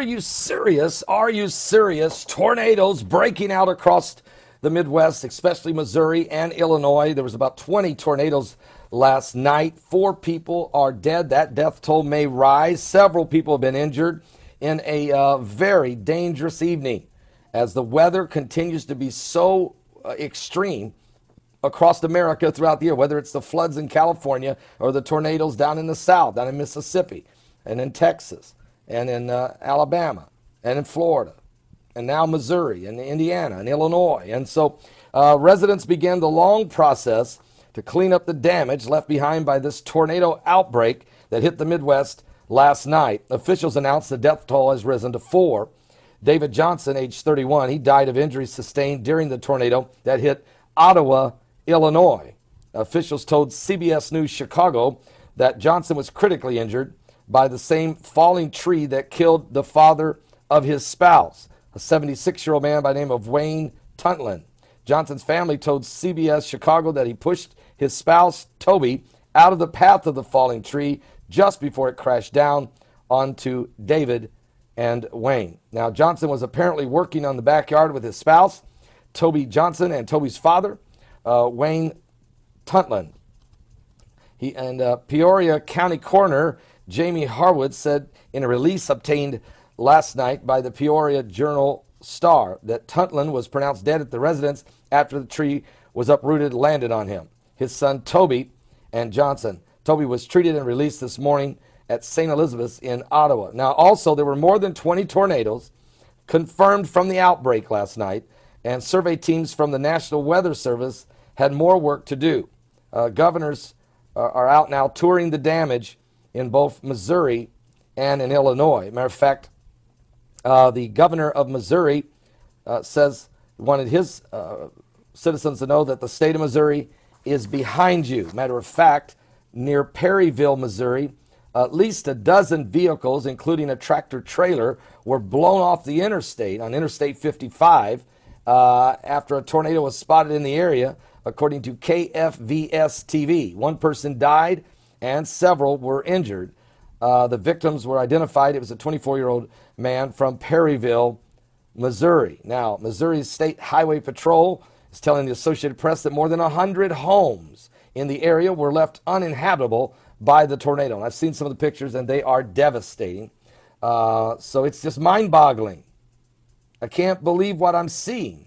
you serious? Are you serious? Tornadoes breaking out across the Midwest, especially Missouri and Illinois. There was about 20 tornadoes last night. 4 people are dead. That death toll may rise. Several people have been injured in a very dangerous evening as the weather continues to be so extreme across America throughout the year, whether it's the floods in California or the tornadoes down in the South, down in Mississippi and in Texas and in Alabama and in Florida and now Missouri and Indiana and Illinois. And so residents began the long process to clean up the damage left behind by this tornado outbreak that hit the Midwest last night. Officials announced the death toll has risen to 4. David Johnson, age 31, he died of injuries sustained during the tornado that hit Ottawa, Illinois. Officials told CBS News Chicago that Johnson was critically injured by the same falling tree that killed the father of his spouse, a 76-year-old man by the name of Wayne Tuntlin. Johnson's family told CBS Chicago that he pushed his spouse, Toby, out of the path of the falling tree just before it crashed down onto David and Wayne. Now, Johnson was apparently working on the backyard with his spouse, Toby Johnson, and Toby's father, Wayne Tuntlin. Peoria County Coroner Jamie Harwood said in a release obtained last night by the Peoria Journal-Star that Tuntlin was pronounced dead at the residence after the tree was uprooted and landed on him. His son Toby and Johnson. Toby was treated and released this morning at St. Elizabeth's in Ottawa. Now, also, there were more than 20 tornadoes confirmed from the outbreak last night, and survey teams from the National Weather Service had more work to do. Governors are out now touring the damage in both Missouri and in Illinois. Matter of fact, the governor of Missouri wanted his citizens to know that the state of Missouri is behind you. Matter of fact, near Perryville, Missouri, at least a dozen vehicles, including a tractor trailer, were blown off the interstate on Interstate 55 after a tornado was spotted in the area, according to KFVS TV. 1 person died and several were injured. The victims were identified. It was a 24-year-old man from Perryville, Missouri. Now, Missouri's State Highway Patrol is telling the Associated Press that more than 100 homes in the area were left uninhabitable by the tornado. And I've seen some of the pictures, and they are devastating. So it's just mind-boggling. I can't believe what I'm seeing,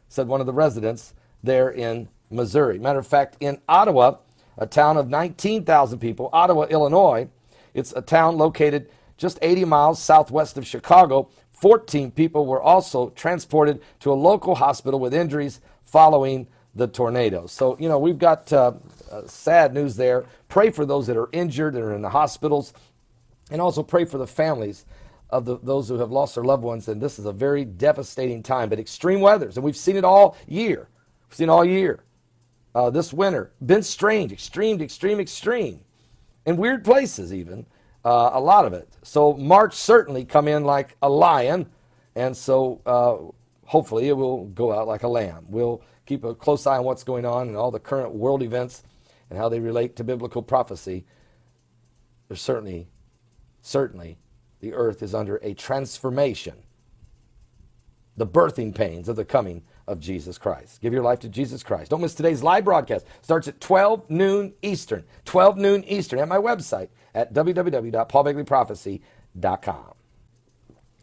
said one of the residents there in Missouri. Matter of fact, in Ottawa, a town of 19,000 people, Ottawa, Illinois, it's a town located just 80 miles southwest of Chicago. 14 people were also transported to a local hospital with injuries following the tornado. So, you know, we've got sad news there. Pray for those that are injured, that are in the hospitals, and also pray for the families of those who have lost their loved ones. And this is a very devastating time, but extreme weathers, and we've seen it all year. We've seen it all year. This winter, been strange, extreme, in weird places even, a lot of it. So March certainly come in like a lion, and so hopefully it will go out like a lamb. We'll keep a close eye on what's going on and all the current world events and how they relate to biblical prophecy. There's certainly the earth is under a transformation, the birthing pains of the coming of Jesus Christ. Give your life to Jesus Christ. Don't miss today's live broadcast. Starts at 12 noon Eastern. 12 noon Eastern at my website at www.paulbegleyprophecy.com.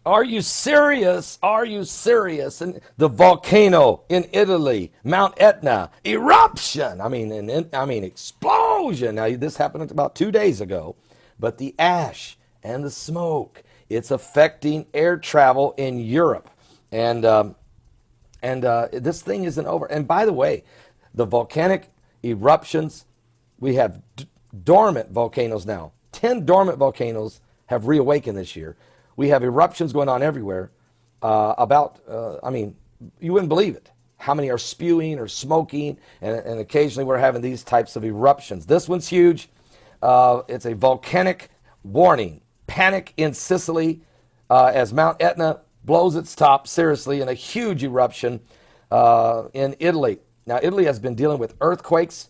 Are you serious? Are you serious? And the volcano in Italy, Mount Etna, eruption. I mean, explosion. Now, this happened about 2 days ago, but the ash and the smoke, it's affecting air travel in Europe. And this thing isn't over. And by the way, the volcanic eruptions, we have dormant volcanoes now. 10 dormant volcanoes have reawakened this year. We have eruptions going on everywhere. You wouldn't believe it. How many are spewing or smoking, and occasionally we're having these types of eruptions. This one's huge. It's a volcanic warning. Panic in Sicily as Mount Etna blows its top, seriously, in a huge eruption in Italy. Now, Italy has been dealing with earthquakes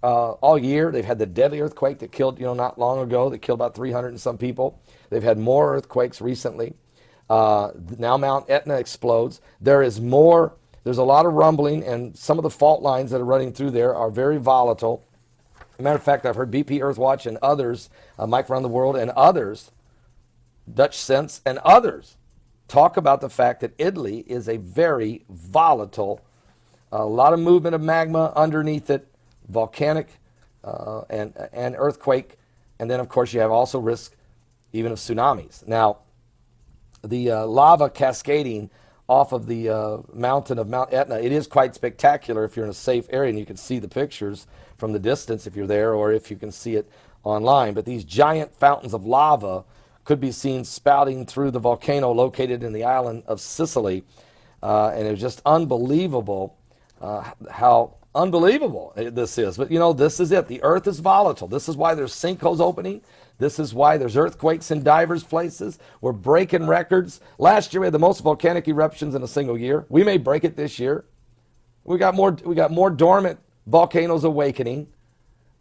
all year. They've had the deadly earthquake that killed, not long ago, that killed about 300 and some people. They've had more earthquakes recently. Now Mount Etna explodes. There's a lot of rumbling, and some of the fault lines that are running through there are very volatile. As a matter of fact, I've heard BP Earthwatch and others, Mike Around the World and others, Dutch Sense and others, talk about the fact that Italy is a very volatile, a lot of movement of magma underneath it, volcanic and earthquake, and then of course you have also risk even of tsunamis. Now, the lava cascading off of the mountain of Mount Etna, it is quite spectacular if you're in a safe area and you can see the pictures from the distance if you're there, or if you can see it online. But these giant fountains of lava could be seen spouting through the volcano located in the island of Sicily. And it was just unbelievable how unbelievable this is. But, you know, this is it. The earth is volatile. This is why there's sinkholes opening. This is why there's earthquakes in divers places. We're breaking records. Last year we had the most volcanic eruptions in a single year. We may break it this year. We got more dormant volcanoes awakening.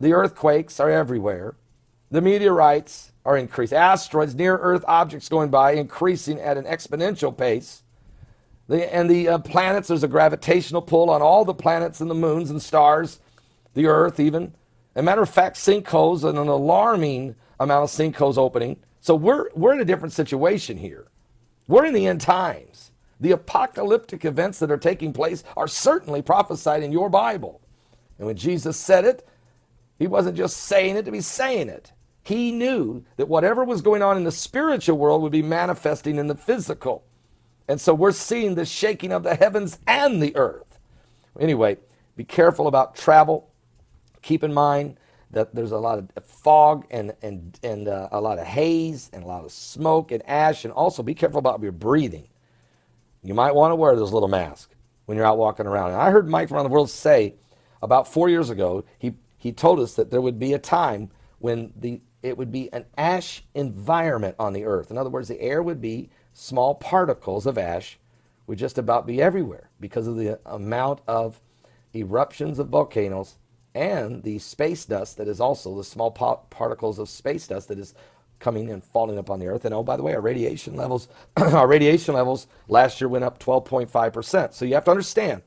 The earthquakes are everywhere. The meteorites are increasing. Asteroids, near-Earth objects going by, increasing at an exponential pace. The planets, there's a gravitational pull on all the planets and the moons and stars, the Earth even. As a matter of fact, sinkholes, and an alarming amount of sinkholes opening. So we're in a different situation here. We're in the end times. The apocalyptic events that are taking place are certainly prophesied in your Bible. And when Jesus said it, he wasn't just saying it to be saying it. He knew that whatever was going on in the spiritual world would be manifesting in the physical. And so we're seeing the shaking of the heavens and the earth. Anyway, be careful about travel. Keep in mind that there's a lot of fog and a lot of haze and a lot of smoke and ash. And also be careful about your breathing. You might want to wear those little masks when you're out walking around. And I heard Mike Around the World say about 4 years ago, he told us that there would be a time when it would be an ash environment on the earth. In other words, the air would be small particles of ash would just about be everywhere because of the amount of eruptions of volcanoes and the space dust that is also the small particles of space dust that is coming and falling up on the earth. And oh, by the way, our radiation levels last year went up 12.5%. So you have to understand,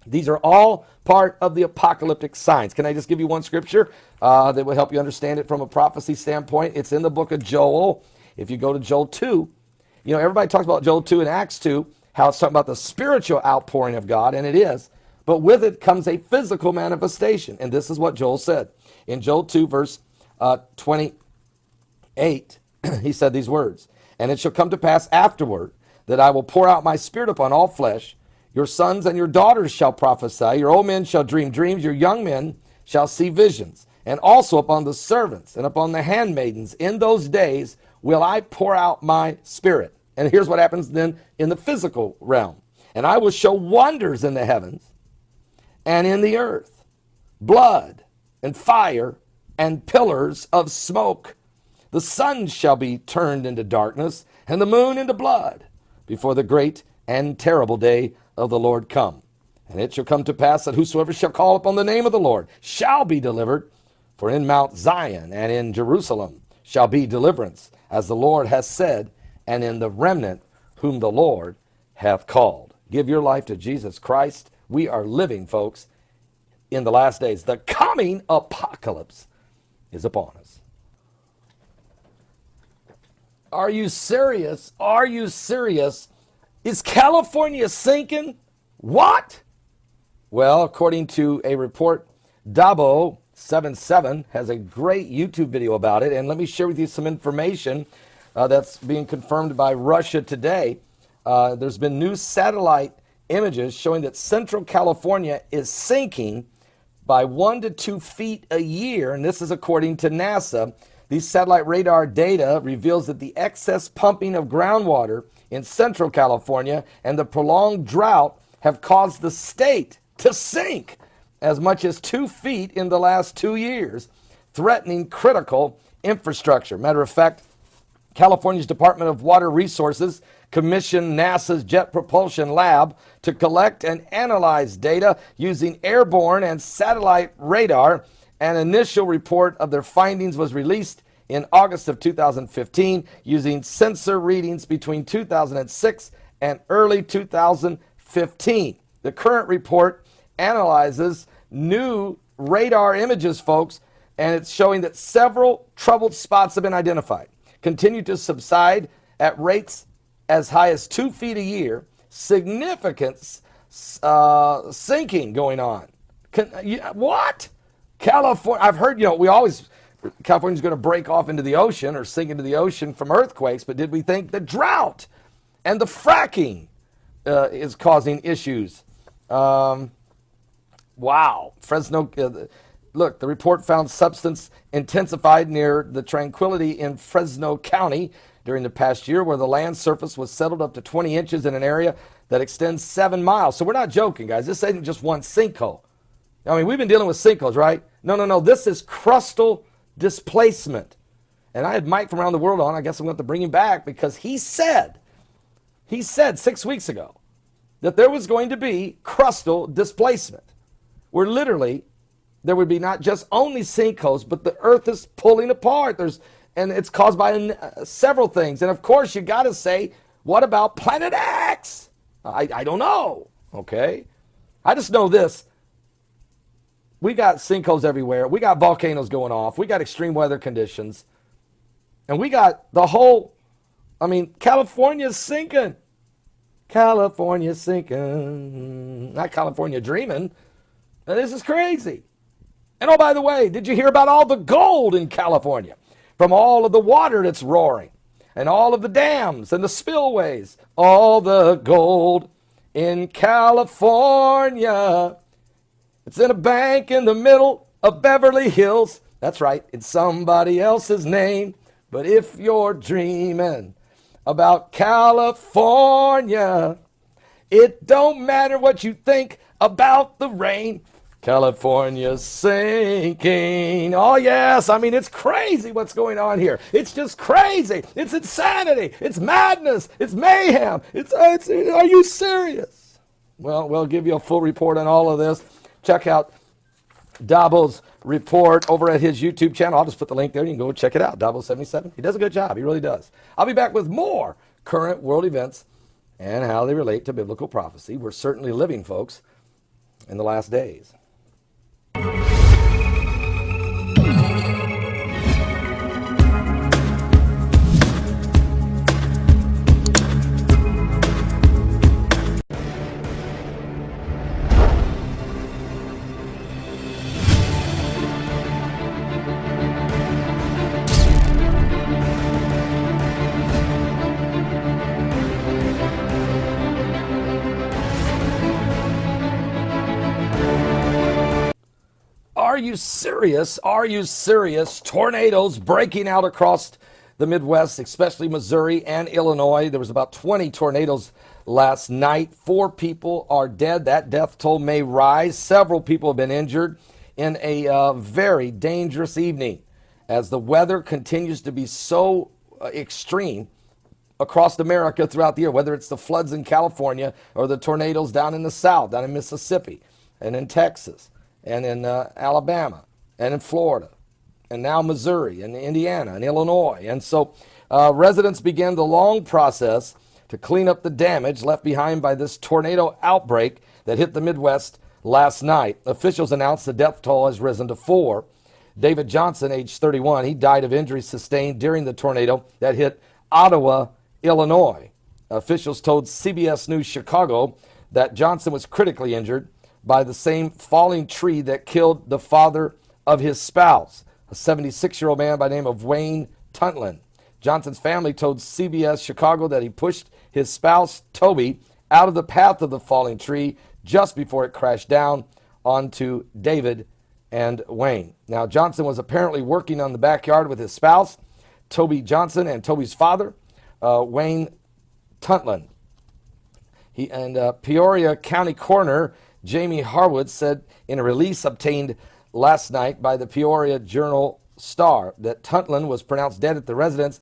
these are all part of the apocalyptic signs. Can I just give you one scripture that will help you understand it from a prophecy standpoint? It's in the book of Joel. If you go to Joel 2, you know, everybody talks about Joel 2 and Acts 2, how it's talking about the spiritual outpouring of God, and it is. But with it comes a physical manifestation. And this is what Joel said. In Joel 2, verse 28, he said these words, "And it shall come to pass afterward that I will pour out my spirit upon all flesh. Your sons and your daughters shall prophesy. Your old men shall dream dreams. Your young men shall see visions. And also upon the servants and upon the handmaidens in those days will I pour out my spirit." And here's what happens then in the physical realm. "And I will show wonders in the heavens and in the earth, blood and fire and pillars of smoke. The sun shall be turned into darkness and the moon into blood before the great and terrible day of the Lord come. And it shall come to pass that whosoever shall call upon the name of the Lord shall be delivered. For in Mount Zion and in Jerusalem shall be deliverance, as the Lord has said, and in the remnant whom the Lord hath called." Give your life to Jesus Christ. We are living, folks, in the last days. The coming apocalypse is upon us. Are you serious? Are you serious? Is California sinking? What? Well, according to a report, Dabo77 has a great YouTube video about it. And let me share with you some information that's being confirmed by Russia today. There's been new satellite images showing that Central California is sinking by 1 to 2 feet a year. And this is according to NASA. These satellite radar data reveals that the excess pumping of groundwater in Central California and the prolonged drought have caused the state to sink as much as 2 feet in the last 2 years, threatening critical infrastructure. Matter of fact, California's Department of Water Resources commissioned NASA's Jet Propulsion Lab to collect and analyze data using airborne and satellite radar. An initial report of their findings was released in August of 2015 using sensor readings between 2006 and early 2015. The current report analyzes new radar images, folks, and it's showing that several troubled spots have been identified, continue to subside at rates as high as 2 feet a year, significant sinking going on. What? California, I've heard, California's going to break off into the ocean or sink into the ocean from earthquakes, but did we think the drought and the fracking is causing issues? Wow. Fresno, look, the report found substance intensified near the Tranquility in Fresno County during the past year, where the land surface was settled up to 20 inches in an area that extends 7 miles. So we're not joking, guys. This isn't just one sinkhole. I mean, we've been dealing with sinkholes, right? No. This is crustal displacement. And I had Mike from around the world on. I guess I'm going to have to bring him back because he said 6 weeks ago that there was going to be crustal displacement, where literally there would be not just only sinkholes, but the earth is pulling apart. And it's caused by several things. And of course, you got to say, what about Planet X? I don't know. Okay. I just know this. We got sinkholes everywhere. We got volcanoes going off. We got extreme weather conditions. And we got California's sinking. California's sinking. Not California dreaming. Now, this is crazy. And oh, by the way, did you hear about all the gold in California? From all of the water that's roaring, and all of the dams and the spillways, all the gold in California. It's in a bank in the middle of Beverly Hills. That's right, it's somebody else's name. But if you're dreaming about California, it don't matter what you think about the rain. California's sinking. Oh, yes. It's crazy what's going on here. It's just crazy. It's insanity. It's madness. It's mayhem. Are you serious? Well, we'll give you a full report on all of this. Check out Dabo's report over at his YouTube channel. I'll just put the link there. You can go check it out. Dabo77. He does a good job. He really does. I'll be back with more current world events and how they relate to biblical prophecy. We're certainly living, folks, in the last days. Are you serious? Are you serious? Tornadoes breaking out across the Midwest, especially Missouri and Illinois. There was about 20 tornadoes last night. 4 people are dead. That death toll may rise. Several people have been injured in a very dangerous evening as the weather continues to be so extreme across America throughout the year, whether it's the floods in California or the tornadoes down in the South, down in Mississippi and in Texas and in Alabama and in Florida and now Missouri and Indiana and Illinois. And so residents began the long process to clean up the damage left behind by this tornado outbreak that hit the Midwest last night. Officials announced the death toll has risen to 4. David Johnson, age 31, he died of injuries sustained during the tornado that hit Ottawa, Illinois. Officials told CBS News Chicago that Johnson was critically injured by the same falling tree that killed the father of his spouse, a 76-year-old man by the name of Wayne Tuntlin. Johnson's family told CBS Chicago that he pushed his spouse, Toby, out of the path of the falling tree just before it crashed down onto David and Wayne. Now, Johnson was apparently working on the backyard with his spouse, Toby Johnson, and Toby's father, Wayne Tuntlin. Peoria County Coroner Jamie Harwood said in a release obtained last night by the Peoria Journal-Star that Tuntlin was pronounced dead at the residence